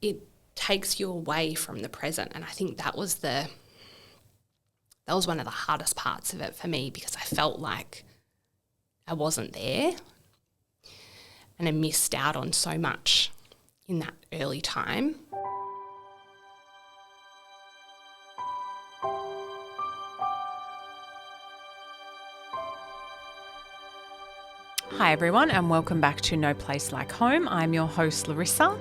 it takes you away from the present. And I think that was one of the hardest parts of it for me, because I felt like I wasn't there and I missed out on so much in that early time. Hi everyone, and welcome back to No Place Like Home. I'm your host Larissa,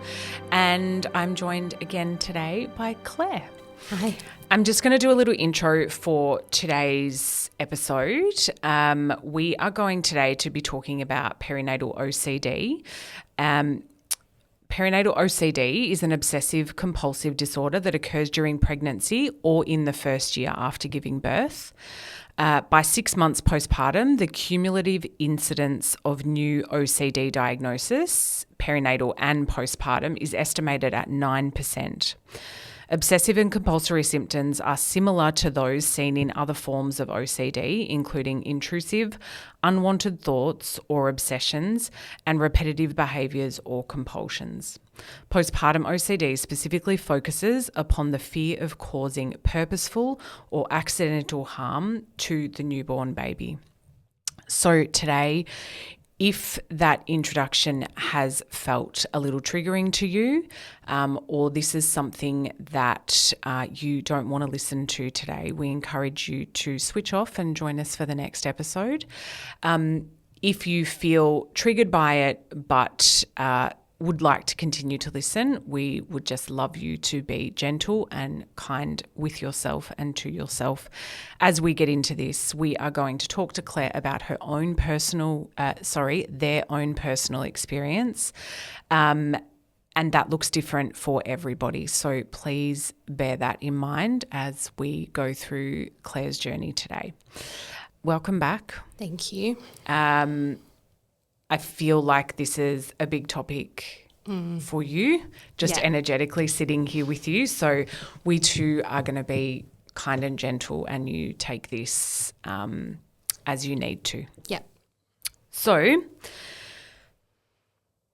and I'm joined again today by Claire. Hi. I'm just going to do a little intro for today's episode. We are going today to be talking about perinatal OCD. Perinatal OCD is an obsessive compulsive disorder that occurs during pregnancy or in the first year after giving birth. By 6 months postpartum, the cumulative incidence of new OCD diagnosis, perinatal and postpartum, is estimated at 9%. Obsessive and compulsory symptoms are similar to those seen in other forms of OCD, including intrusive, unwanted thoughts or obsessions, and repetitive behaviours or compulsions. Postpartum OCD specifically focuses upon the fear of causing purposeful or accidental harm to the newborn baby. So today, if that introduction has felt a little triggering to you, or this is something that you don't want to listen to today, we encourage you to switch off and join us for the next episode. If you feel triggered by it but would like to continue to listen, we would just love you to be gentle and kind with yourself and to yourself. As we get into this, we are going to talk to Claire about their own personal experience. And that looks different for everybody. So please bear that in mind as we go through Claire's journey today. Welcome back. Thank you. I feel like this is a big topic for you, just energetically sitting here with you. So we too are going to be kind and gentle, and you take this as you need to. Yeah. So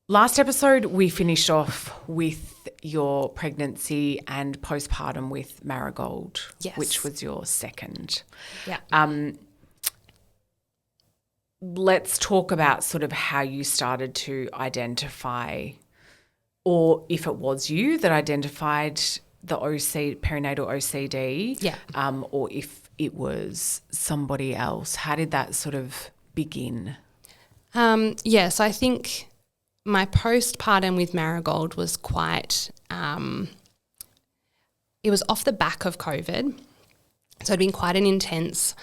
last episode we finished off with your pregnancy and postpartum with Marigold, which was your second. Yeah. Let's talk about sort of how you started to identify, or if it was you that identified the perinatal OCD, or if it was somebody else. How did that sort of begin? So I think my postpartum with Marigold was quite it was off the back of COVID. So it'd been quite an intense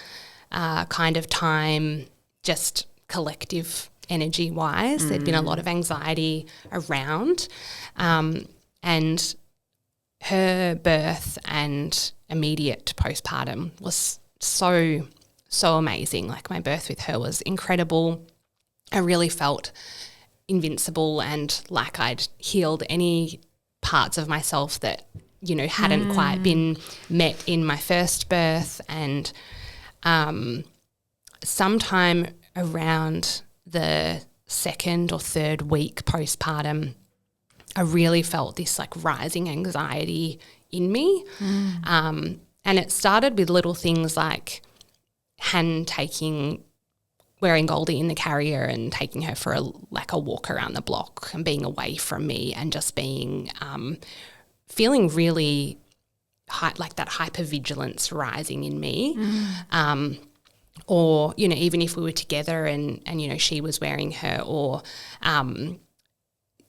kind of time, just collective energy-wise. There'd been a lot of anxiety around, and her birth and immediate postpartum was so amazing. Like, my birth with her was incredible. I really felt invincible and like I'd healed any parts of myself that, hadn't quite been met in my first birth. And sometime around the second or third week postpartum, I really felt this like rising anxiety in me. And it started with little things like wearing Goldie in the carrier and taking her for a walk around the block and being away from me, and just being feeling really like that hypervigilance rising in me. Or, even if we were together and she was wearing her, or, I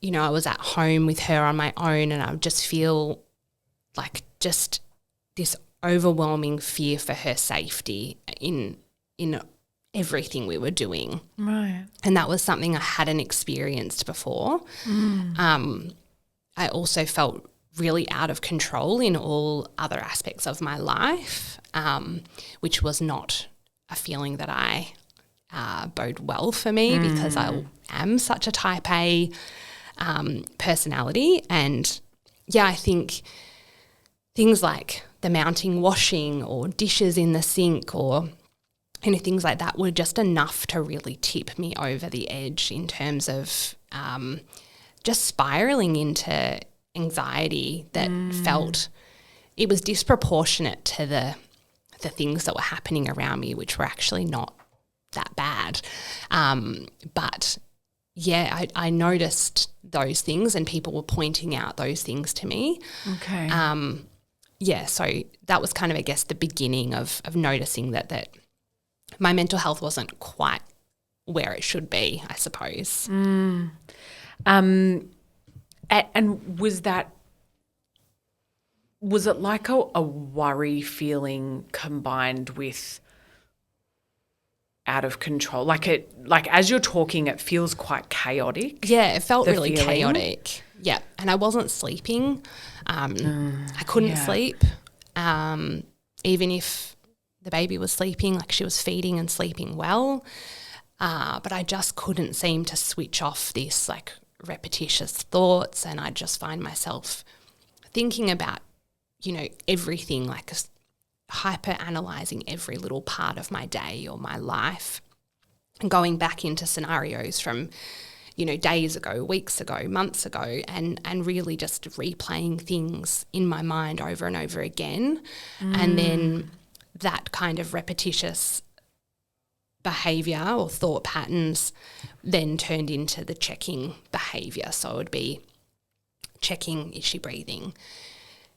was at home with her on my own, and I would just feel like just this overwhelming fear for her safety in everything we were doing. Right. And that was something I hadn't experienced before. I also felt really out of control in all other aspects of my life, which was not a feeling that I bode well for me, because I am such a type A personality. And I think things like the mounting washing or dishes in the sink or things like that were just enough to really tip me over the edge in terms of just spiraling into anxiety that felt it was disproportionate to the things that were happening around me, which were actually not that bad. But yeah, I noticed those things and people were pointing out those things to me. Okay. Yeah, so that was kind of, I guess, the beginning of noticing that my mental health wasn't quite where it should be, I suppose. And was it like a worry feeling combined with out of control? Like as you're talking, it feels quite chaotic. Yeah, it felt really feeling. chaotic. Yeah, and I wasn't sleeping. I couldn't sleep. Even if the baby was sleeping, like she was feeding and sleeping well. But I just couldn't seem to switch off this like repetitious thoughts, and I'd just find myself thinking about, everything, like hyper analysing every little part of my day or my life and going back into scenarios from, days ago, weeks ago, months ago, and really just replaying things in my mind over and over again. And then that kind of repetitious behaviour or thought patterns then turned into the checking behaviour. So it would be checking, is she breathing?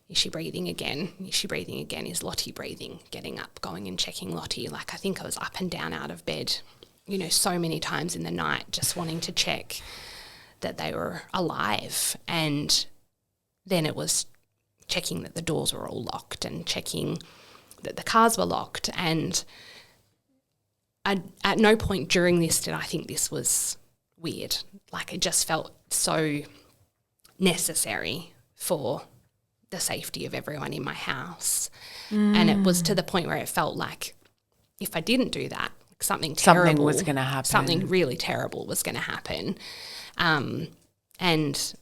Is she breathing again? Is she breathing again? Is Lottie breathing? Getting up, going and checking Lottie. Like I think I was up and down out of bed, so many times in the night just wanting to check that they were alive. And then it was checking that the doors were all locked and checking that the cars were locked. And at no point during this did I think this was weird. Like it just felt so necessary for the safety of everyone in my house. And it was to the point where it felt like if I didn't do that, something was going to happen. Something really terrible was going to happen. And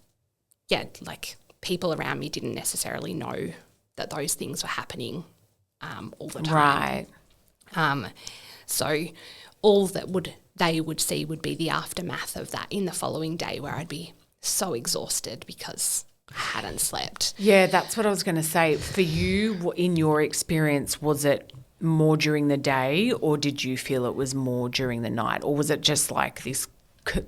yeah, like people around me didn't necessarily know that those things were happening all the time. Right. So all that they would see would be the aftermath of that in the following day, where I'd be so exhausted because I hadn't slept. Yeah, that's what I was going to say. For you, in your experience, was it more during the day, or did you feel it was more during the night, or was it just like this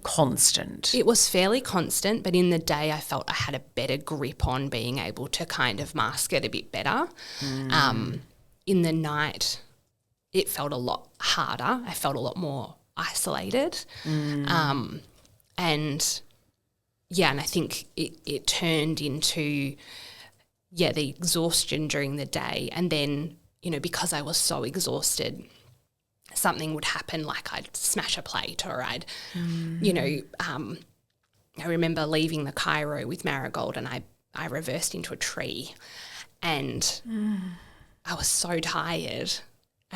constant? It was fairly constant, but in the day I felt I had a better grip on being able to kind of mask it a bit better. In the night it felt a lot harder. I felt a lot more isolated. And I think it turned into, the exhaustion during the day. And then, because I was so exhausted, something would happen, like I'd smash a plate or I'd, I remember leaving the Cairo with Marigold and I reversed into a tree and I was so tired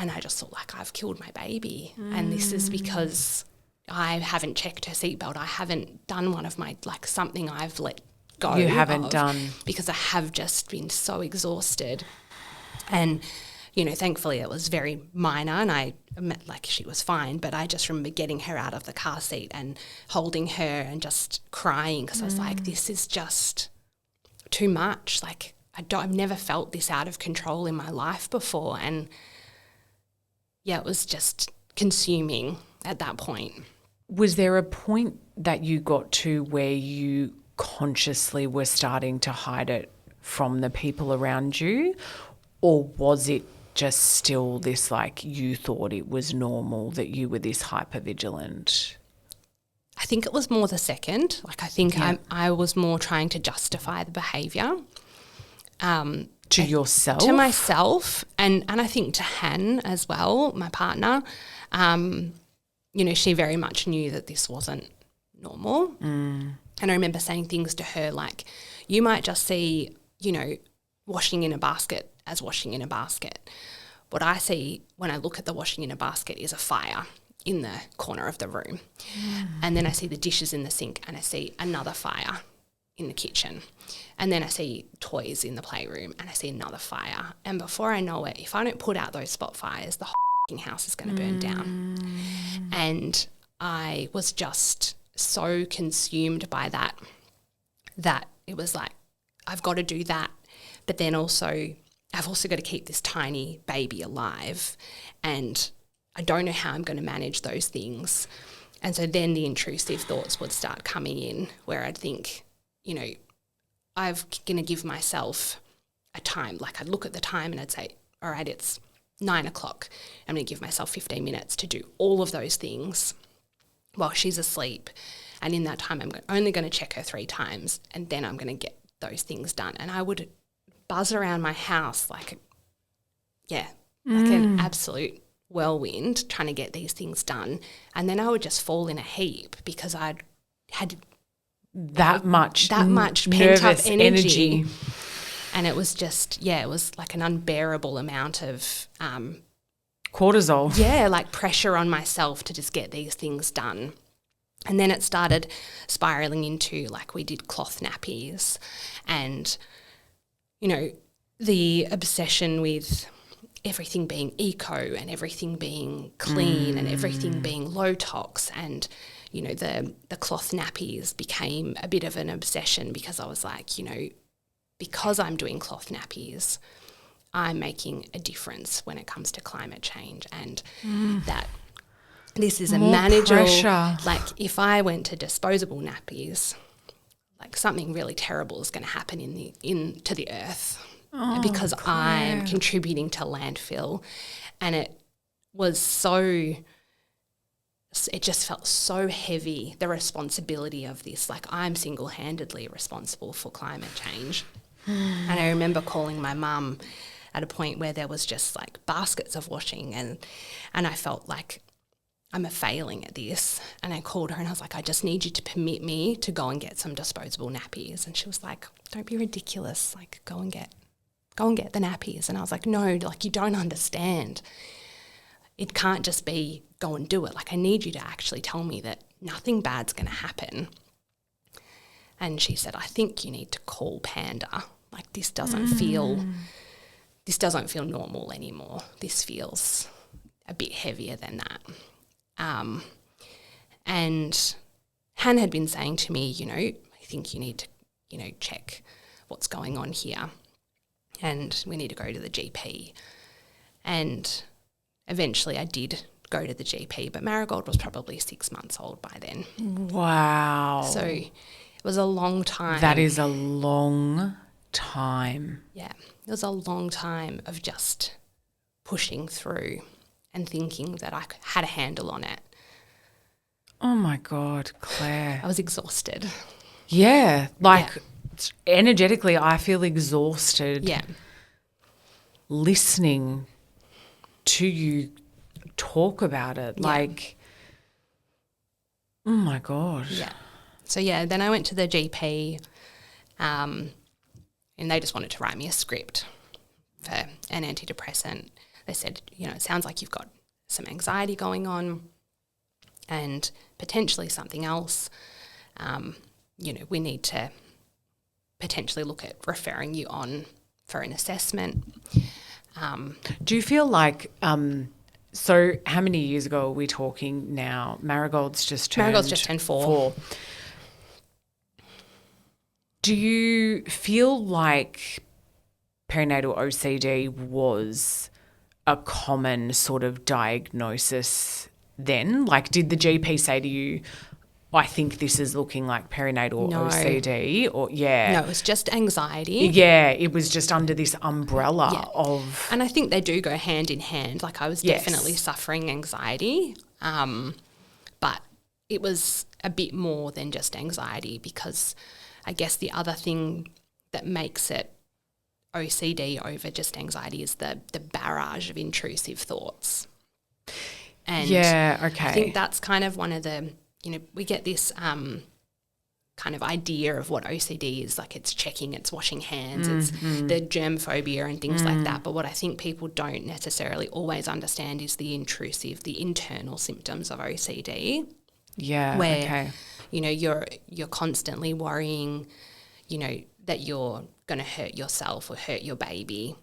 and I just thought like I've killed my baby and this is because I haven't checked her seatbelt. I haven't done one of my, like something I've let go. You haven't done. Because I have just been so exhausted. And, thankfully it was very minor and she was fine, but I just remember getting her out of the car seat and holding her and just crying because I was like, this is just too much. Like I've never felt this out of control in my life before. And it was just consuming at that point. Was there a point that you got to where you consciously were starting to hide it from the people around you, or was it just still this like you thought it was normal that you were this hypervigilant? I think it was more the second. Like I think I was more trying to justify the behaviour. To yourself? To myself and I think to Han as well, my partner. She very much knew that this wasn't normal. And I remember saying things to her like, you might just see, washing in a basket as washing in a basket. What I see when I look at the washing in a basket is a fire in the corner of the room. And then I see the dishes in the sink and I see another fire in the kitchen. And then I see toys in the playroom and I see another fire. And before I know it, if I don't put out those spot fires, the whole house is going to burn down. And I was just so consumed by that it was like I've got to do that. But then also, I've also got to keep this tiny baby alive, and I don't know how I'm going to manage those things. And so then the intrusive thoughts would start coming in, where I'd think, you know, I'm going to give myself a time. Like, I'd look at the time and I'd say, all right, it's 9 o'clock. I'm going to give myself 15 minutes to do all of those things while she's asleep. And in that time, I'm only going to check her 3 times, and then I'm going to get those things done. And I would buzz around my house like an absolute whirlwind trying to get these things done. And then I would just fall in a heap because I'd had that much pent up energy. And it was just, it was like an unbearable amount of cortisol. Yeah, like pressure on myself to just get these things done. And then it started spiraling into, like, we did cloth nappies and, you know, the obsession with everything being eco and everything being clean and everything being low tox. And, you know, the cloth nappies became a bit of an obsession because I was like, you know, because I'm doing cloth nappies, I'm making a difference when it comes to climate change, and that this is a manageable pressure. Like, if I went to disposable nappies, like, something really terrible is going to happen into the earth because I'm contributing to landfill. And it just felt so heavy, the responsibility of this. Like, I'm single-handedly responsible for climate change. And I remember calling my mum at a point where there was just like baskets of washing, and I felt like I'm a failing at this. And I called her and I was like, I just need you to permit me to go and get some disposable nappies. And she was like, don't be ridiculous, like go and get the nappies. And I was like, no, like, you don't understand. It can't just be go and do it. Like, I need you to actually tell me that nothing bad's going to happen. And she said, I think you need to call Panda. Like, this doesn't feel normal anymore. This feels a bit heavier than that. And Han had been saying to me, you know, I think you need to, you know, check what's going on here, and we need to go to the GP. And eventually I did go to the GP, but Marigold was probably 6 months old by then. Wow. So it was a long time. That is a long time. Yeah, it was a long time of just pushing through and thinking that I had a handle on it. Oh, my God, Claire. I was exhausted. Yeah, energetically I feel exhausted. Yeah. Listening to you talk about it. Like, oh, my God. Yeah. So, then I went to the GP and they just wanted to write me a script for an antidepressant. They said, you know, it sounds like you've got some anxiety going on and potentially something else. You know, we need to potentially look at referring you on for an assessment. Do you feel like so how many years ago are we talking now? Marigold's just turned 4. Do you feel like perinatal OCD was a common sort of diagnosis then? Like, did the GP say to you, I think this is looking like perinatal OCD? Or No, it was just anxiety. Yeah, it was just under this umbrella of... And I think they do go hand in hand. Like, I was definitely suffering anxiety, but it was a bit more than just anxiety, because I guess the other thing that makes it OCD over just anxiety is the barrage of intrusive thoughts. And I think that's kind of one of the, you know, we get this kind of idea of what OCD is, like it's checking, it's washing hands, it's the germ phobia and things like that. But what I think people don't necessarily always understand is the intrusive, the internal symptoms of OCD. Yeah, where, you know, you're constantly worrying, you know, that you're going to hurt yourself or hurt your baby,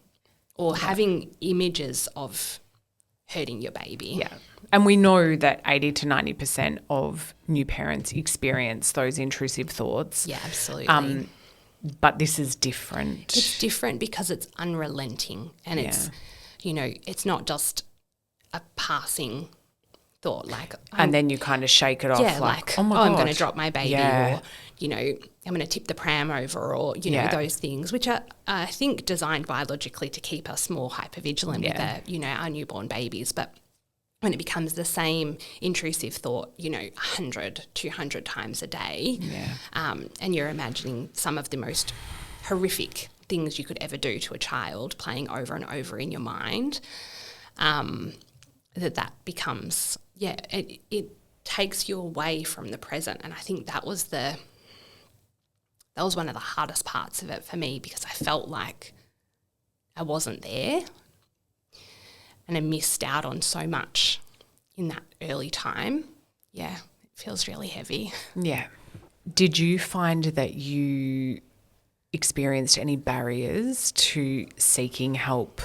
or having images of hurting your baby. Yeah. And we know that 80 to 90% of new parents experience those intrusive thoughts. Yeah, absolutely. But this is different. It's different because it's unrelenting, and it's, it's not just a passing thought, like, and then you kind of shake it off, like, oh my God, I'm going to drop my baby, or, I'm going to tip the pram over, or, those things, which are, I think, designed biologically to keep us more hypervigilant with our newborn babies. But when it becomes the same intrusive thought, 100, 200 times a day, and you're imagining some of the most horrific things you could ever do to a child playing over and over in your mind, that becomes, it takes you away from the present. And I think that was one of the hardest parts of it for me, because I felt like I wasn't there and I missed out on so much in that early time. Yeah, it feels really heavy. Yeah. Did you find that you experienced any barriers to seeking help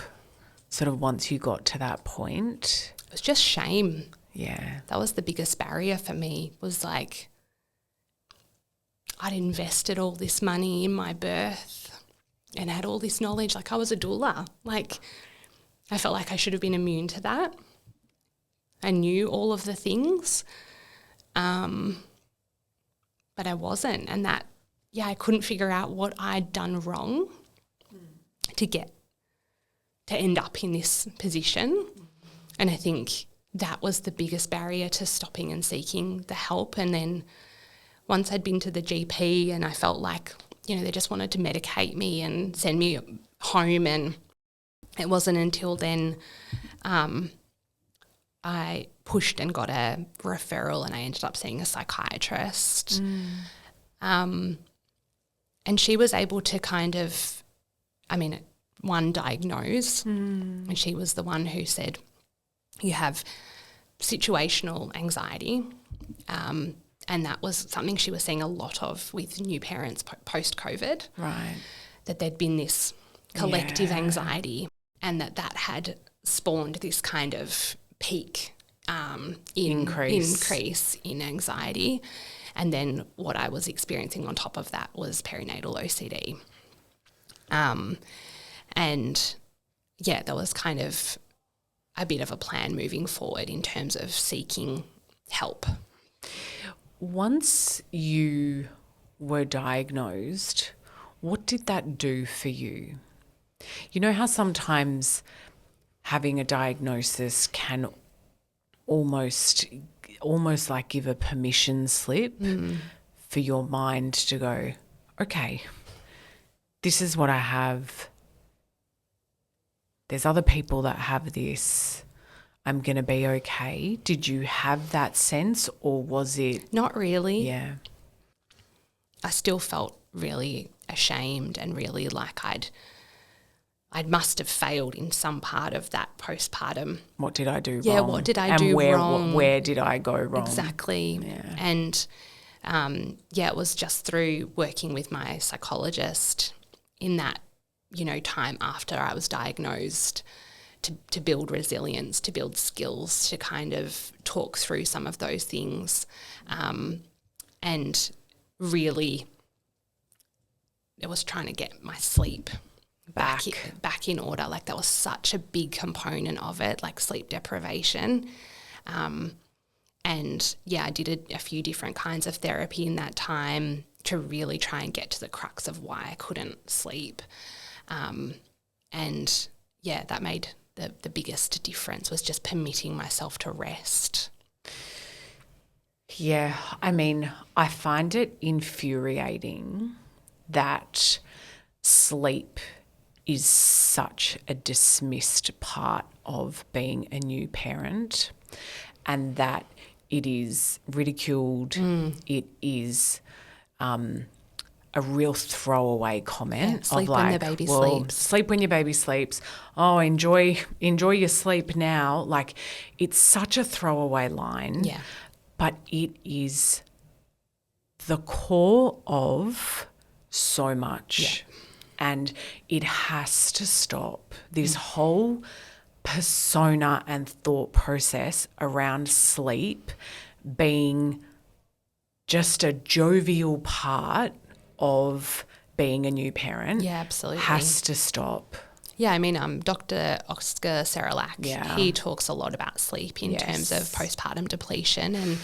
sort of once you got to that point? It was just shame. Yeah. That was the biggest barrier for me, was like, I'd invested all this money in my birth and had all this knowledge. Like, I was a doula. Like, I felt like I should have been immune to that. I knew all of the things, but I wasn't. And that, I couldn't figure out what I'd done wrong to end up in this position. And I think that was the biggest barrier to stopping and seeking the help. And then once I'd been to the GP and I felt like, they just wanted to medicate me and send me home, and it wasn't until then I pushed and got a referral, and I ended up seeing a psychiatrist. And she was able to kind of, diagnose, and she was the one who said, you have situational anxiety, and that was something she was seeing a lot of with new parents post-COVID. Right. That there'd been this collective anxiety, and that had spawned this kind of peak increase in anxiety. And then what I was experiencing on top of that was perinatal OCD. There was kind of a bit of a plan moving forward in terms of seeking help. Once you were diagnosed, what did that do for you? You know how sometimes having a diagnosis can almost like give a permission slip for your mind to go, okay, this is what I have. There's other people that have this. I'm going to be okay. Did you have that sense, or was it? Not really. Yeah. I still felt really ashamed and really like I must have failed in some part of that postpartum. What did I do wrong? Yeah, what did I do wrong? Where did I go wrong? Exactly. Yeah. And, it was just through working with my psychologist in that, time after I was diagnosed to build resilience, to build skills, to kind of talk through some of those things, and really it was trying to get my sleep back in order. Like, that was such a big component of it, like sleep deprivation. I did a few different kinds of therapy in that time to really try and get to the crux of why I couldn't sleep. That made the biggest difference, was just permitting myself to rest. Yeah, I find it infuriating that sleep is such a dismissed part of being a new parent, and that it is ridiculed. It is a real throwaway comment. Sleep of like, when the baby sleeps. Sleep when your baby sleeps. Oh, enjoy your sleep now. Like, it's such a throwaway line. Yeah. But it is the core of so much. Yeah. And it has to stop. This whole persona and thought process around sleep being just a jovial part of being a new parent absolutely has to stop. Yeah, I mean, Dr. Oscar Serelak, he talks a lot about sleep in terms of postpartum depletion,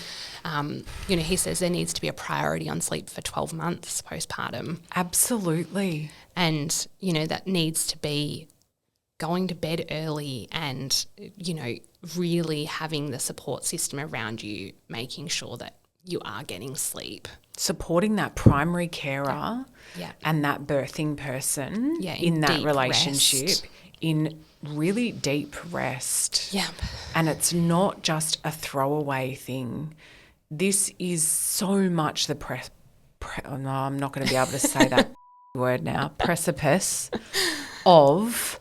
and he says there needs to be a priority on sleep for 12 months postpartum. Absolutely. And, that needs to be going to bed early and, really having the support system around you, making sure that you are getting sleep. Supporting that primary carer and that birthing person in that relationship rest. In really deep rest. Yep. And it's not just a throwaway thing. This is so much the no, I'm not going to be able to say that word now. Precipice of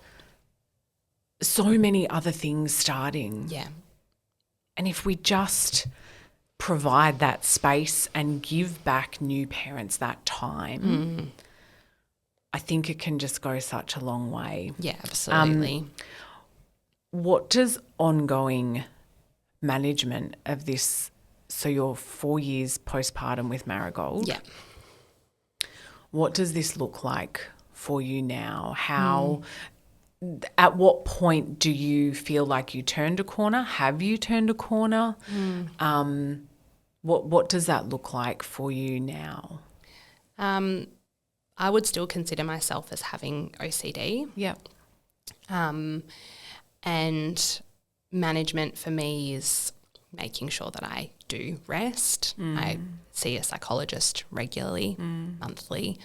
so many other things starting. Yeah. And if we just provide that space and give back new parents that time, I think it can just go such a long way. Yeah, absolutely. What does ongoing management of this, so you're 4 years postpartum with Marigold, what does this look like for you now? How, at what point do you feel like you turned a corner? Have you turned a corner? What does that look like for you now? I would still consider myself as having OCD. Yep. And management for me is making sure that I do rest. I see a psychologist regularly, monthly.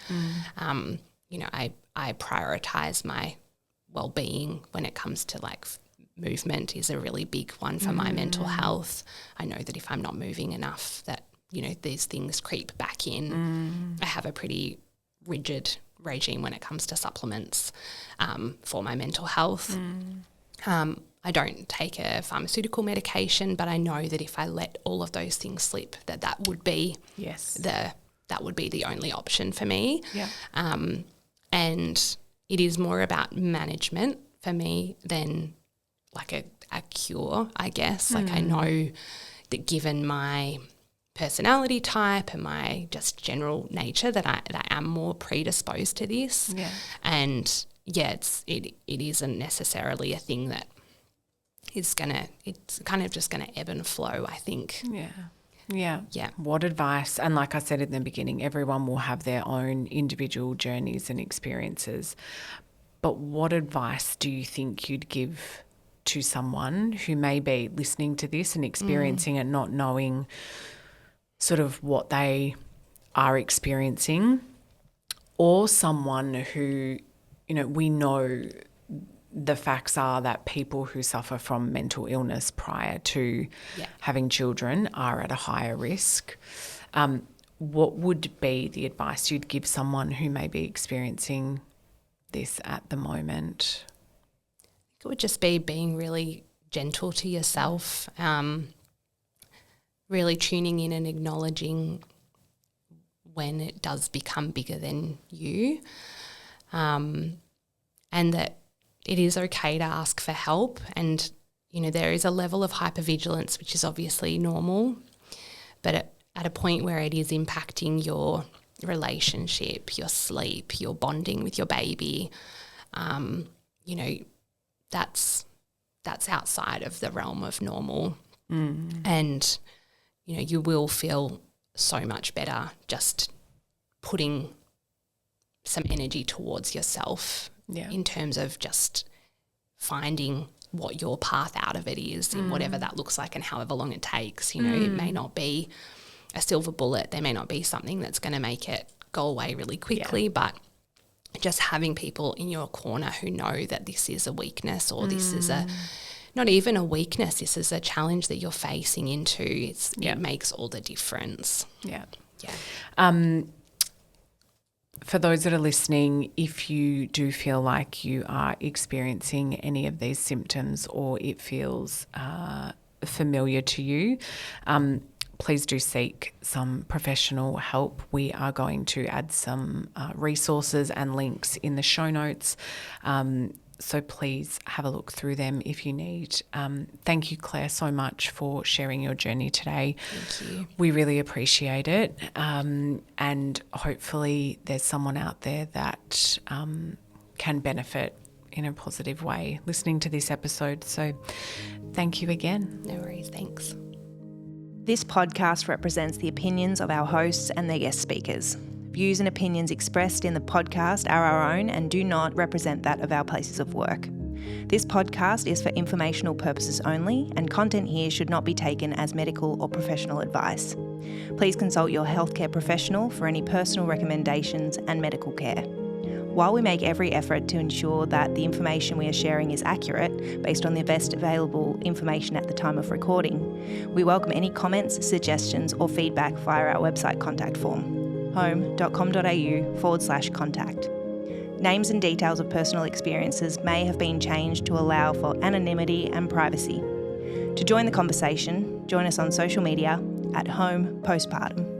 I prioritise my well-being when it comes to movement is a really big one for my mental health. I know that if I'm not moving enough that, these things creep back in. I have a pretty rigid regime when it comes to supplements for my mental health. I don't take a pharmaceutical medication, but I know that if I let all of those things slip, that would be that would be the only option for me. Yeah. And it is more about management for me than a cure, I guess. I know that given my personality type and my just general nature that I am more predisposed to this. Yeah. And it isn't necessarily a thing that it's kind of just gonna ebb and flow, I think. Yeah. What advice, and like I said in the beginning, everyone will have their own individual journeys and experiences, but what advice do you think you'd give to someone who may be listening to this and experiencing it, not knowing sort of what they are experiencing, or someone who, we know the facts are that people who suffer from mental illness prior to having children are at a higher risk. What would be the advice you'd give someone who may be experiencing this at the moment? It would just be being really gentle to yourself, really tuning in and acknowledging when it does become bigger than you, and that it is okay to ask for help. And, there is a level of hypervigilance, which is obviously normal, but at a point where it is impacting your relationship, your sleep, your bonding with your baby, that's outside of the realm of normal. And, you will feel so much better just putting some energy towards yourself in terms of just finding what your path out of it is in whatever that looks like and however long it takes. It may not be a silver bullet. There may not be something that's going to make it go away really quickly, but just having people in your corner who know that this is a weakness or this is not even a weakness, this is a challenge that you're facing into. It makes all the difference. Yeah. For those that are listening, if you do feel like you are experiencing any of these symptoms or it feels familiar to you, please do seek some professional help. We are going to add some resources and links in the show notes So please have a look through them if you need. Thank you, Claire, so much for sharing your journey today. Thank you. We really appreciate it. And hopefully there's someone out there that can benefit in a positive way listening to this episode. So thank you again. No worries. Thanks. This podcast represents the opinions of our hosts and their guest speakers. Views and opinions expressed in the podcast are our own and do not represent that of our places of work. This podcast is for informational purposes only, and content here should not be taken as medical or professional advice. Please consult your healthcare professional for any personal recommendations and medical care. While we make every effort to ensure that the information we are sharing is accurate based on the best available information at the time of recording, we welcome any comments, suggestions or feedback via our website contact form, home.com.au/contact. Names and details of personal experiences may have been changed to allow for anonymity and privacy. To join the conversation, join us on social media at Home Postpartum.